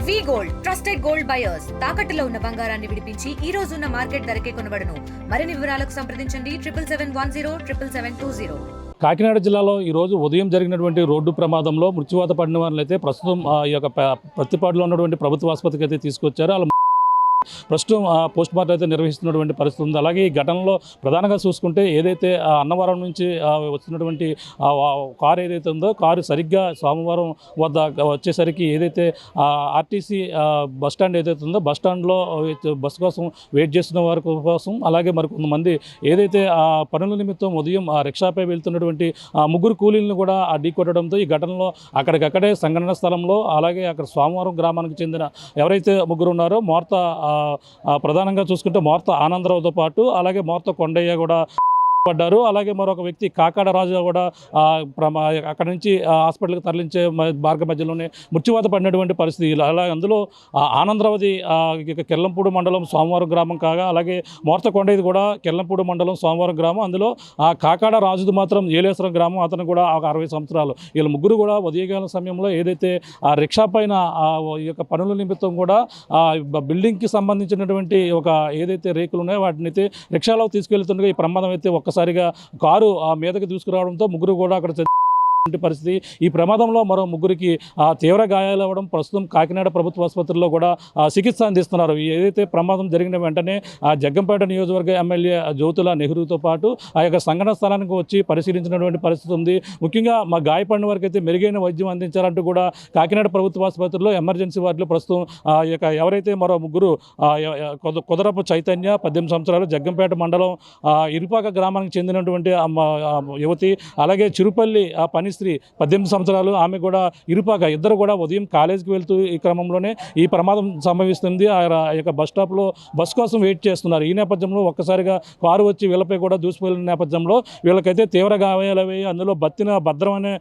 వి gold trusted gold buyers తాకట్టులో ఉన్న బంగారాన్ని విడిపించి ఈ రోజు ఉన్న మార్కెట్ ధరకే కొనబడును. మరిన్ని వివరాలకు సంప్రదించండి 77107720. కాకినాడ జిల్లాలో ఈరోజు ఉదయం జరిగినటువంటి రోడ్డు ప్రమాదంలో మృత్యువాత పడిన వారిని అయితే ప్రస్తుతం ఈ యొక్క ప్రతిపాడులో ఉన్నటువంటి ప్రభుత్వ ఆసుపత్రికి అయితే తీసుకొచ్చారు. అలా ప్రస్తుతం పోస్ట్ మార్టం అయితే నిర్వహిస్తున్నటువంటి పరిస్థితి ఉంది. అలాగే ఈ ఘటనలో ప్రధానంగా చూసుకుంటే ఏదైతే అన్నవరం నుంచి వస్తున్నటువంటి కారు ఏదైతే ఉందో కారు సరిగ్గా సోమవారం వద్ద వచ్చేసరికి ఏదైతే ఆర్టీసీ బస్ స్టాండ్ ఏదైతే ఉందో బస్ స్టాండ్లో బస్సు కోసం వెయిట్ చేస్తున్న వారి కోసం అలాగే మరికొంతమంది ఏదైతే పనుల నిమిత్తం ఉదయం రిక్షాపై వెళ్తున్నటువంటి ముగ్గురు కూలీలను కూడా ఢీకొట్టడంతో ఈ ఘటనలో అక్కడికక్కడే సంఘటన స్థలంలో అలాగే అక్కడ సోమవారం గ్రామానికి చెందిన ఎవరైతే ముగ్గురు ఉన్నారో ప్రధానంగా చూసుకుంటే మోర్త ఆనందరావుతో పాటు అలాగే మోర్త కొండయ్య కూడా పడ్డారు. అలాగే మరొక వ్యక్తి కాకాడ రాజు కూడా అక్కడ నుంచి హాస్పిటల్కి తరలించే మార్గ మధ్యలోనే మృత్యువాత పడినటువంటి పరిస్థితి. అలా అందులో ఆనందరావతి కెల్లంపూడి మండలం సోమవారం గ్రామం కాగా అలాగే మోర్తకొండది కూడా కెల్లంపూడి మండలం సోమవారం గ్రామం. అందులో కాకాడ రాజుది మాత్రం ఏలేశ్వరం గ్రామం, అతను కూడా ఒక 60 సంవత్సరాలు. వీళ్ళ ముగ్గురు కూడా ఉదయకాల సమయంలో ఏదైతే రిక్షా పైన ఈ యొక్క పనుల నిమిత్తం కూడా బిల్డింగ్కి సంబంధించినటువంటి ఒక ఏదైతే రేకులు ఉన్నాయో వాటిని అయితే రిక్షాలో తీసుకెళ్తుండగా ఈ ప్రమాదం అయితే ఒక్కసారిగా కారు మీదకి దూసుకురావడంతో ముగ్గురు కూడా అక్కడ పరిస్థితి. ఈ ప్రమాదంలో మరో ముగ్గురికి తీవ్ర గాయాలు అవ్వడం ప్రస్తుతం కాకినాడ ప్రభుత్వ ఆసుపత్రిలో కూడా చికిత్స అందిస్తున్నారు. ఏదైతే ప్రమాదం జరిగిన వెంటనే జగ్గంపేట నియోజకవర్గ ఎమ్మెల్యే జ్యోతుల నెహ్రూతో పాటు ఆ యొక్క సంఘటన స్థలానికి వచ్చి పరిశీలించినటువంటి పరిస్థితి ఉంది. ముఖ్యంగా మా గాయపడిన వారికి అయితే మెరుగైన వైద్యం అందించాలంటూ కూడా కాకినాడ ప్రభుత్వ ఆసుపత్రిలో ఎమర్జెన్సీ వార్డులో ప్రస్తుతం ఎవరైతే మరో ముగ్గురు కుదరపు చైతన్య 18 సంవత్సరాలు జగ్గంపేట మండలం ఇరుపాక గ్రామానికి చెందినటువంటి యువతి, అలాగే చిరుపల్లి పనిశ్రీ 18 సంవత్సరాలు, ఆమె కూడా ఇరుపాక, ఇద్దరు కూడా ఉదయం కాలేజీకి వెళ్తూ ఈ క్రమంలోనే ఈ ప్రమాదం సంభవిస్తుంది. ఆ యొక్క బస్ స్టాప్లో బస్ కోసం వెయిట్ చేస్తున్నారు. ఈ నేపథ్యంలో ఒక్కసారిగా కారు వచ్చి వీళ్ళపై కూడా దూసిపోయిన నేపథ్యంలో వీళ్ళకైతే తీవ్ర గాయాలయ్యాయి. అందులో బత్తిన భద్రం అనే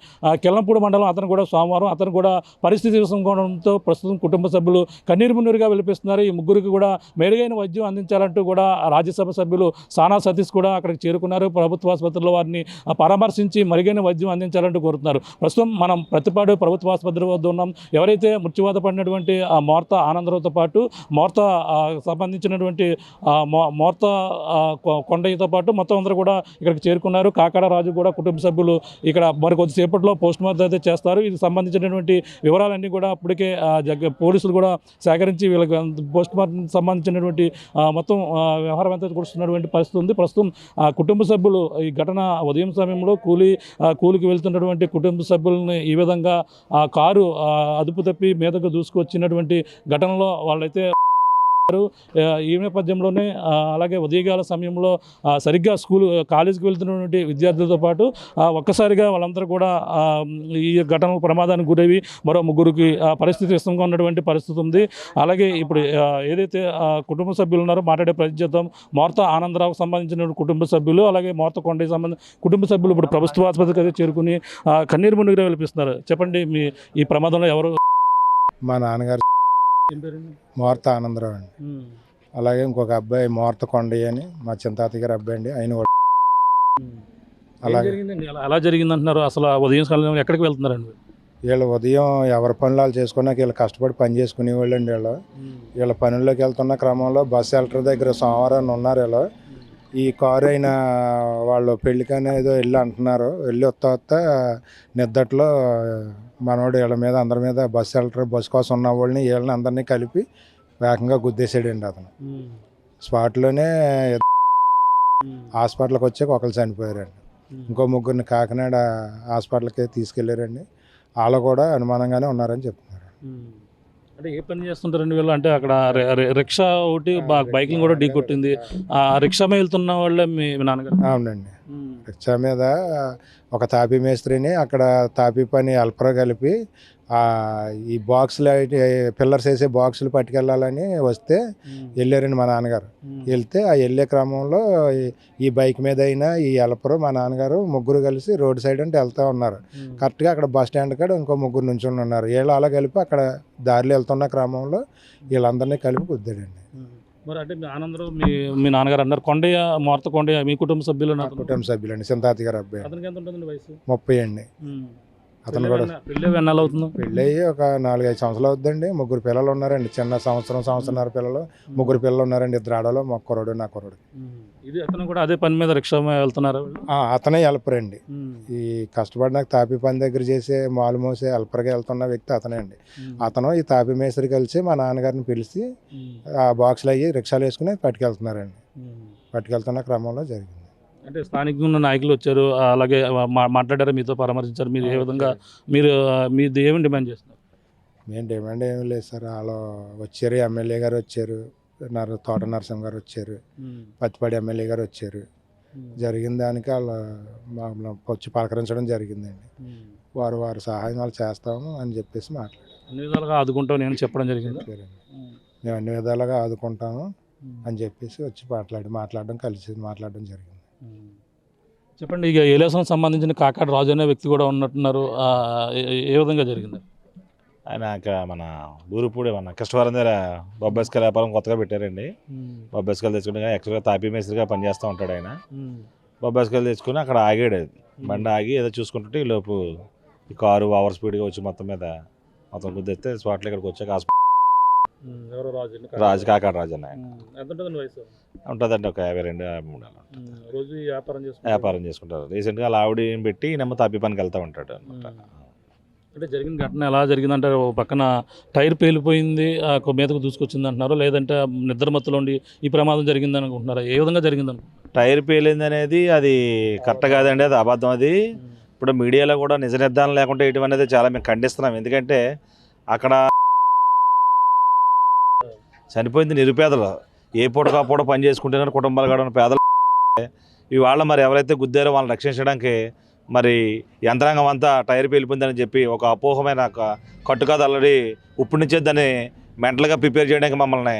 కెల్లంపూడి మండలం అతను కూడా సోమవారం అతను కూడా పరిస్థితి విషంకోవడంతో ప్రస్తుతం కుటుంబ సభ్యులు కన్నీరు మున్నీరుగా వెలిపిస్తున్నారు. ఈ ముగ్గురికి కూడా మెరుగైన వైద్యం అందించాలంటూ కూడా రాజ్యసభ సభ్యులు సానా సతీష్ కూడా అక్కడికి చేరుకున్నారు. ప్రభుత్వ ఆసుపత్రిలో వారిని పరామర్శించి మెరుగైన వైద్యం అందించాలంటూ కోరుతున్నారు. ప్రస్తుతం మనం ప్రతిపాడు ప్రభుత్వ ఆసుపత్రి వద్ద ఉన్నాం. ఎవరైతే మృత్యువాత పడినటువంటి మోర్త ఆనందరావుతో పాటు మోర్త సంబంధించినటువంటి మోర్త కొండయ్యతో పాటు మొత్తం అందరూ కూడా ఇక్కడికి చేరుకున్నారు. కాకాడ రాజు కూడా కుటుంబ సభ్యులు ఇక్కడ మరికొద్దిసేపట్లో పోస్ట్ మార్టం అయితే చేస్తారు. ఇది సంబంధించినటువంటి వివరాలన్నీ కూడా ఇప్పటికే పోలీసులు కూడా సేకరించి వీళ్ళకి పోస్ట్ మార్టం సంబంధించినటువంటి మొత్తం వ్యవహారం అంతా కూర్చున్నటువంటి పరిస్థితి ఉంది. ప్రస్తుతం కుటుంబ సభ్యులు ఈ ఘటన ఉదయం సమయంలో కూలికి వెళ్తున్నటువంటి కుటుంబ సభ్యులని ఈ విధంగా కారు అదుపు తప్పి మీదకు దూసుకొచ్చినటువంటి ఘటనలో వాళ్ళైతే ఈ నేపథ్యంలోనే అలాగే ఉదయకాల సమయంలో సరిగ్గా కాలేజీకి వెళ్తున్నటువంటి విద్యార్థులతో పాటు ఒక్కసారిగా వాళ్ళందరూ కూడా ఈ ఘటన ప్రమాదానికి గురవి మరో ముగ్గురికి పరిస్థితి విషమంగా ఉన్నటువంటి పరిస్థితి ఉంది. అలాగే ఇప్పుడు ఏదైతే కుటుంబ సభ్యులు ఉన్నారో మాట్లాడే ప్రయత్నం చేద్దాం. మోర్త ఆనందరావుకు సంబంధించిన కుటుంబ సభ్యులు అలాగే మోర్త కొండకి సంబంధించిన కుటుంబ సభ్యులు ఇప్పుడు ప్రభుత్వ ఆసుపత్రికి అయితే చేరుకుని కన్నీరు మున్నీరుగా వెలిపిస్తున్నారు. చెప్పండి, ఈ ప్రమాదంలో ఎవరు? మా నాన్నగారు మోర్త ఆనందరావు అండి. అలాగే ఇంకొక అబ్బాయి మోర్త కొండయ్య అని మా చింతాతయ్య గారి అబ్బాయి అండి. ఆయన కూడా అలాగే అలా జరిగింది అంటున్నారు. అసలు ఉదయం కాలం ఎక్కడికి వెళ్తున్నారండి? వీళ్ళు ఉదయం ఎవరి పనులు వాళ్ళు చేసుకున్నాక వీళ్ళు కష్టపడి పని చేసుకునేవాళ్ళు అండి. వీళ్ళ పనుల్లోకి వెళ్తున్న క్రమంలో బస్ షెల్టర్ దగ్గర సోమవారం ఉన్నారు. వీళ్ళు ఈ కారు అయినా వాళ్ళు పెళ్ళికనే ఏదో వెళ్ళి అంటున్నారు. వెళ్ళి వస్తా నిద్దట్లో మనోడు వీళ్ళ మీద అందరి మీద బస్ షెల్టర్ బస్ కోసం ఉన్న వాళ్ళని వీళ్ళని అందరినీ కలిపి వేగంగా గుద్దేసాడండి. అతను స్పాట్లోనే హాస్పిటల్కి వచ్చాక ఒకరు చనిపోయారండి. ఇంకో ముగ్గురిని కాకినాడ హాస్పిటల్కి తీసుకెళ్ళారండి. వాళ్ళు కూడా అనుమానంగానే ఉన్నారని చెప్తున్నారు. అంటే ఏ పని చేస్తుంటారండి వీళ్ళు? అంటే అక్కడ రిక్షా ఒకటి బైక్ని కూడా ఢీ కొట్టింది. ఆ రిక్షా మీద వెళ్తున్న వాళ్ళే మీ నాన్నగారు? అవునండి. రిక్షా మీద ఒక తాపీ మేస్త్రిని అక్కడ తాపీ పని అల్పరా కలిపి ఈ బాక్సులు పిల్లర్స్ వేసే బాక్సులు పట్టుకెళ్ళాలని వస్తే వెళ్ళారండి మా నాన్నగారు. వెళ్తే ఆ వెళ్ళే క్రమంలో ఈ బైక్ మీద అయినా ఈ అల్పరు మా నాన్నగారు ముగ్గురు కలిసి రోడ్ సైడ్ అంటే వెళ్తూ ఉన్నారు. కరెక్ట్గా అక్కడ బస్ స్టాండ్ కాడ ఇంకో ముగ్గురు నుంచుని ఉన్నారు. వీళ్ళు అలా కలిపి అక్కడ దారిలో వెళ్తున్న క్రమంలో వీళ్ళందరినీ కలిపి కుద్దాడండి. మరి అంటే ఆనందరావు మీ నాన్నగారు అన్నారు. కొండయ్య మోర్త కొండయ్య మీ కుటుంబ సభ్యులు? కుటుంబ సభ్యులండి. చింతాతయ్య గారు అబ్బాయి. అతనికి ఎంత ఉంటుందండి వయసు? 30 అండి. అతను కూడా పెళ్ళి ఎన్నాళ్ళు అవుతుంది? పెళ్ళి అయ్యి ఒక 4-5 సంవత్సరాలు అవుతుందండి. 3 పిల్లలు ఉన్నారండి. చిన్న సంవత్సరంన్నర పిల్లలు, 3 పిల్లలు ఉన్నారండి. 2 ఆడవాళ్ళు, మా కుర్రోడు, నా కుర్రోడు. ఇది అతను కూడా అదే పని మీద రిక్షా మీద వెళ్తున్నారు. అతనే హెల్పర్ అండి. ఈ కష్టపడిన తాపీ పని దగ్గర చేసే మాలు మోసే హెల్పర్గా వెళ్తున్న వ్యక్తి అతనే అండి. అతను ఈ తాపీ మేస్త్రి కలిసి మా నాన్నగారిని పిలిచి ఆ బాక్సులు అయ్యి రిక్షాలు వేసుకుని పట్టుకెళ్తున్నారండి. పట్టుకెళ్తున్న క్రమంలో జరిగింది. అంటే స్థానికంగా ఉన్న నాయకులు వచ్చారు, అలాగే మాట్లాడారు, మీతో పరామర్శించారు. మీరు ఏ విధంగా మీరు ఏమి డిమాండ్ చేస్తున్నారు? మేము డిమాండ్ ఏమీ లేదు సార్. వాళ్ళు వచ్చారు, ఎమ్మెల్యే గారు వచ్చారు, తోట నరసింహ గారు వచ్చారు, పత్తిపాడి ఎమ్మెల్యే గారు వచ్చారు. జరిగిన దానికి వాళ్ళు మమ్మల్ని వచ్చి పలకరించడం జరిగిందండి. వారి సహాయం వాళ్ళు చేస్తాము అని చెప్పేసి మాట్లాడారు. అన్ని విధాలుగా ఆదుకుంటాం నేను చెప్పడం జరిగింది. మేము అన్ని విధాలుగా ఆదుకుంటాము అని చెప్పేసి వచ్చి మాట్లాడడం జరిగింది. చెప్పండి, ఇక ఏలేసం సంబంధించిన కాకాడ రాజు అనే వ్యక్తి కూడా ఉన్నట్టున్నారు. ఏ విధంగా జరిగింది? ఆయన మన ఊరుపూడి మన కృష్ణవరం దగ్గర బొబ్బస్కాయల వ్యాపారం కొత్తగా పెట్టారండి. బొబ్బస్కాయలు తెచ్చుకుంటే యాక్చువల్గా తాపీ మేస్త్రిగా పనిచేస్తూ ఉంటాడు ఆయన. బొబ్బస్కాయలు తెచ్చుకుని అక్కడ ఆగాడు. బండి ఆగి ఏదో చూసుకుంటుంటే ఈ లోపు ఈ కారు ఓవర్ స్పీడ్గా వచ్చి మొత్తం గుద్దేస్తే స్పాట్లో ఇక్కడికి వచ్చాక రాజు కాకాడ రాజు అన్న ఉంటుందండి. ఒక 52-53 వ్యాపారం చేసుకుంటారు. రీసెంట్గా అలా ఆవిడ పెట్టి నమ్మ తాపీ పనికి వెళ్తూ ఉంటాడు అనమాట. అంటే జరిగిన ఘటన ఎలా జరిగిందంటే, ఒక పక్కన టైర్ పేలిపోయింది, మీదకు దూసుకొచ్చింది అంటున్నారు, లేదంటే నిద్రమత్తులో ఉండి ఈ ప్రమాదం జరిగిందని అనుకుంటున్నారా? ఏ విధంగా జరిగిందని? టైర్ పేలింది అనేది అది కరెక్ట్ కాదండి, అది అబద్ధం. అది ఇప్పుడు మీడియాలో కూడా నిజ నిర్ధారణ లేకుండా వేయడం అనేది చాలా మేము ఖండిస్తున్నాం. ఎందుకంటే అక్కడ చనిపోయింది నిరుపేదలు, ఏ పూటకా పూట పని చేసుకుంటున్నారు, కుటుంబాలు గడవని పేదలు. ఇవాళ మరి ఎవరైతే గుద్దారో వాళ్ళని రక్షించడానికి మరి యంత్రాంగం అంతా టైర్ పేలిపోయిందని చెప్పి ఒక అపోహమైన కట్టుకథ ఆల్రెడీ ఇప్పుడు నుంచే దాన్ని మెంటల్గా ప్రిపేర్ చేయడానికి మమ్మల్ని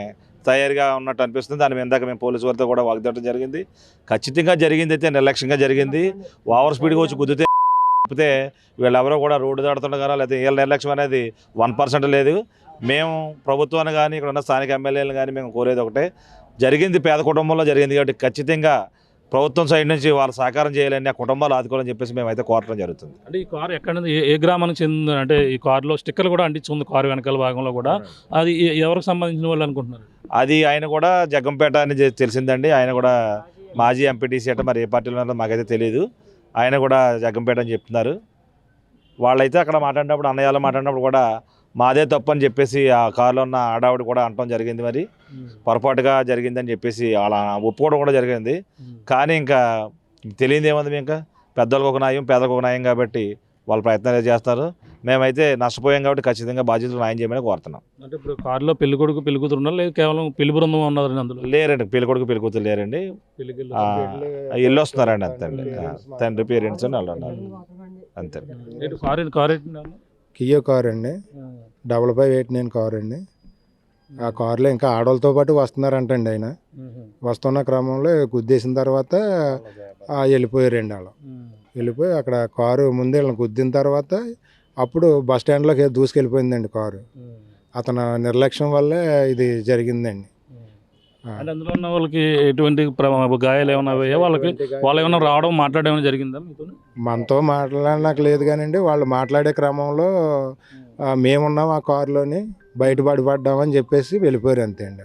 తయారుగా ఉన్నట్టు అనిపిస్తుంది. దాని ఇందాక మేము పోలీసు వారితో కూడా వాగ్దాటం జరిగింది. ఖచ్చితంగా జరిగింది అయితే నిర్లక్ష్యంగా జరిగింది. ఓవర్ స్పీడ్గా వచ్చి గుద్దితే వీళ్ళెవరో కూడా రోడ్డు దాడుతుండగా లేకపోతే వీళ్ళ నిర్లక్ష్యం అనేది 1% లేదు. మేము ప్రభుత్వాన్ని కానీ ఇక్కడ ఉన్న స్థానిక ఎమ్మెల్యేలు కానీ మేము కోరేది ఒకటే, జరిగింది పేద కుటుంబంలో జరిగింది కాబట్టి ఖచ్చితంగా ప్రభుత్వం సైడ్ నుంచి వాళ్ళు సహకారం చేయాలని, ఆ కుటుంబాలు ఆదుకోవాలని చెప్పేసి మేమైతే కోరడం జరుగుతుంది. అంటే ఈ కారు ఎక్కడ నుంచి ఏ గ్రామానికి చెందింది? అంటే ఈ కారులో స్టిక్కర్లు కూడా అంటించుకుంది కారు వెనకాల భాగంలో కూడా. అది ఎవరికి సంబంధించిన వాళ్ళు అనుకుంటున్నారు? అది ఆయన కూడా జగ్గంపేట అని తెలిసిందండి. ఆయన కూడా మాజీ ఎంపీటీసీ అట, మరి ఏ పార్టీలో ఉన్నారో మాకైతే తెలియదు. ఆయన కూడా జగ్గంపేట అని చెప్తున్నారు. వాళ్ళైతే అక్కడ మాట్లాడినప్పుడు, అన్నయ్యలో మాట్లాడినప్పుడు కూడా మాదే తప్పు అని చెప్పేసి ఆ కారులో ఉన్న ఆడావిడ కూడా అనటం జరిగింది. మరి పొరపాటుగా జరిగిందని చెప్పేసి అలా ఒప్పుకోవడం కూడా జరిగింది. కానీ ఇంకా తెలియదు ఏముంది, ఇంకా పెద్దలకు ఒక న్యాయం, పేదలకు ఒక న్యాయం కాబట్టి వాళ్ళు ప్రయత్నాలు చేస్తారు. మేమైతే నష్టపోయాం కాబట్టి ఖచ్చితంగా బాధ్యతలు న్యాయం చేయమని కోరుతున్నాం. అంటే ఇప్పుడు కారులో పెళ్లి కొడుకు పెళ్లి కూతురు ఉన్నారు, లేదు కేవలం పెళ్లి బృందం ఉన్నారు? అందులో లేరండి, పెళ్లి కొడుకు పెళ్లి కూతురు లేరండి, ఇల్లు వస్తున్నారండి అంతేండి. తండ్రి పేరెంట్స్ అని వాళ్ళు ఉన్నారు అంతే. కియో కారు అండి, 5589 కారు అండి. ఆ కారులో ఇంకా ఆడవాళ్ళతో పాటు వస్తున్నారంటండి. ఆయన వస్తున్న క్రమంలో గుద్దేసిన తర్వాత వెళ్ళిపోయారండి. వాళ్ళు వెళ్ళిపోయి అక్కడ కారు ముందు వీళ్ళని గుద్దిన తర్వాత అప్పుడు బస్ స్టాండ్లోకి దూసుకెళ్ళిపోయిందండి కారు. అతను నిర్లక్ష్యం వల్లే ఇది జరిగిందండి. అంటే అందులో ఉన్న వాళ్ళకి ఎటువంటి గాయాలు ఏమైనా వాళ్ళు ఏమైనా రావడం మాట్లాడేమైనా జరిగిందా మీతో? మనతో మాట్లాడడానికి లేదు కానివ్వండి, వాళ్ళు మాట్లాడే క్రమంలో మేమున్నాం ఆ కారులోని, బయటపడ్డామని చెప్పేసి వెళ్ళిపోయారు అంతే అండి.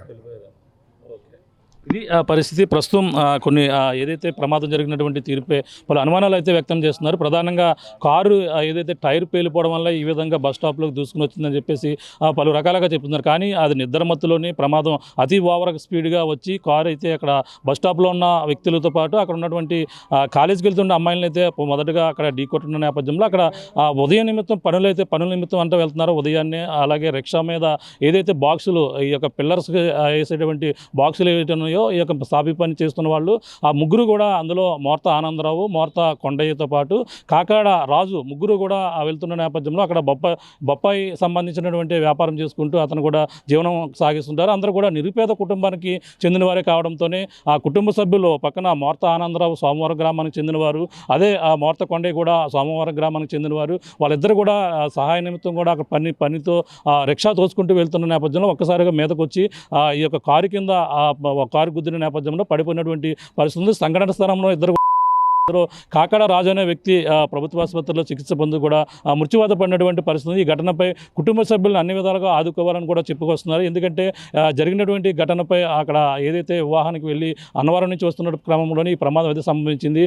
ఇది ఆ పరిస్థితి ప్రస్తుతం. కొన్ని ఏదైతే ప్రమాదం జరిగినటువంటి తీరుపై పలు అనుమానాలు అయితే వ్యక్తం చేస్తున్నారు. ప్రధానంగా కారు ఏదైతే టైర్ పేలిపోవడం వల్ల ఈ విధంగా బస్ స్టాప్లోకి దూసుకుని వచ్చిందని చెప్పేసి పలు రకాలుగా చెప్తున్నారు. కానీ అది నిద్రమత్తులోని ప్రమాదం అతి ఓవర్ స్పీడ్గా వచ్చి కారు అయితే అక్కడ బస్ స్టాప్లో ఉన్న వ్యక్తులతో పాటు అక్కడ ఉన్నటువంటి కాలేజీకి వెళ్తున్న అమ్మాయిలను అయితే మొదటగా అక్కడ ఢీకొట్టిన నేపథ్యంలో అక్కడ ఉదయం నిమిత్తం పనుల నిమిత్తం అంతా వెళ్తున్నారు ఉదయాన్నే. అలాగే రిక్షా మీద ఏదైతే బాక్సులు, ఈ యొక్క పిల్లర్స్ వేసేటువంటి బాక్సులు ఏవైతే ఈ యొక్క స్థాపి పని చేస్తున్న వాళ్ళు ఆ ముగ్గురు కూడా, అందులో మోర్త ఆనందరావు, మోర్త కొండయ్యతో పాటు కాకాడ రాజు ముగ్గురు కూడా వెళ్తున్న నేపథ్యంలో అక్కడ బొప్పాయి సంబంధించినటువంటి వ్యాపారం చేసుకుంటూ అతను కూడా జీవనం సాగిస్తుంటారు. అందరూ కూడా నిరుపేద కుటుంబానికి చెందిన వారే కావడంతోనే ఆ కుటుంబ సభ్యులు పక్కన మోర్త ఆనందరావు సోమవారం గ్రామానికి చెందినవారు, అదే ఆ మోర్త కొండయ్య కూడా సోమవారం గ్రామానికి చెందినవారు. వాళ్ళిద్దరు కూడా సహాయ నిమిత్తం కూడా అక్కడ పనితో రిక్షా తోసుకుంటూ వెళ్తున్న నేపథ్యంలో ఒక్కసారిగా మీదకు వచ్చి ఈ యొక్క కారు కింద కారు గుద్దిన నేపథ్యంలో పడిపోయినటువంటి పరిస్థితి ఉంది. సంఘటన స్థలంలో ఇద్దరు కాకడ రాజు అనే వ్యక్తి ప్రభుత్వ ఆసుపత్రిలో చికిత్స పొంది కూడా మృత్యువాత పడినటువంటి పరిస్థితి. ఈ ఘటనపై కుటుంబ సభ్యులను అన్ని విధాలుగా ఆదుకోవాలని కూడా చెప్పుకొస్తున్నారు. ఎందుకంటే జరిగినటువంటి ఘటనపై అక్కడ ఏదైతే వివాహానికి వెళ్ళి అన్నవరం నుంచి వస్తున్న క్రమంలోనే ఈ ప్రమాదం అయితే సంభవించింది.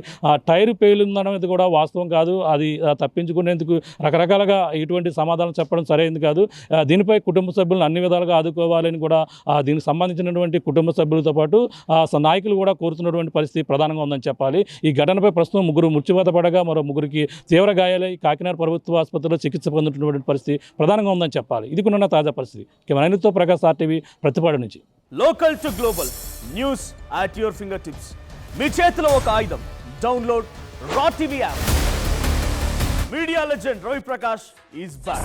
టైర్ పేలుందనేది కూడా వాస్తవం కాదు. అది తప్పించుకునేందుకు రకరకాలుగా ఇటువంటి సమాధానం చెప్పడం సరైనది కాదు. దీనిపై కుటుంబ సభ్యులను అన్ని విధాలుగా ఆదుకోవాలని కూడా దీనికి సంబంధించినటువంటి కుటుంబ సభ్యులతో పాటు నాయకులు కూడా కోరుతున్నటువంటి పరిస్థితి ప్రధానంగా ఉందని చెప్పాలి. ఈ ఘటనపై ప్రస్తుతం ముగ్గురు మృత్యువాత పడగా మరో ముగ్గురికి తీవ్ర గాయాలై కాకినాడ ప్రభుత్వ ఆసుపత్రిలో చికిత్స పొందుతున్నటువంటి పరిస్థితి ప్రధానంగా ఉందని చెప్పాలి. ఇది కూడా తాజా పరిస్థితి. కెమెరాతో ప్రకాష్ RTV ప్రతిపాడు నుంచి. Local to global news at your fingertips. మీ చేతిలో ఒక ఆయుధం. Download R TV app. Media legend Ravi Prakash is back.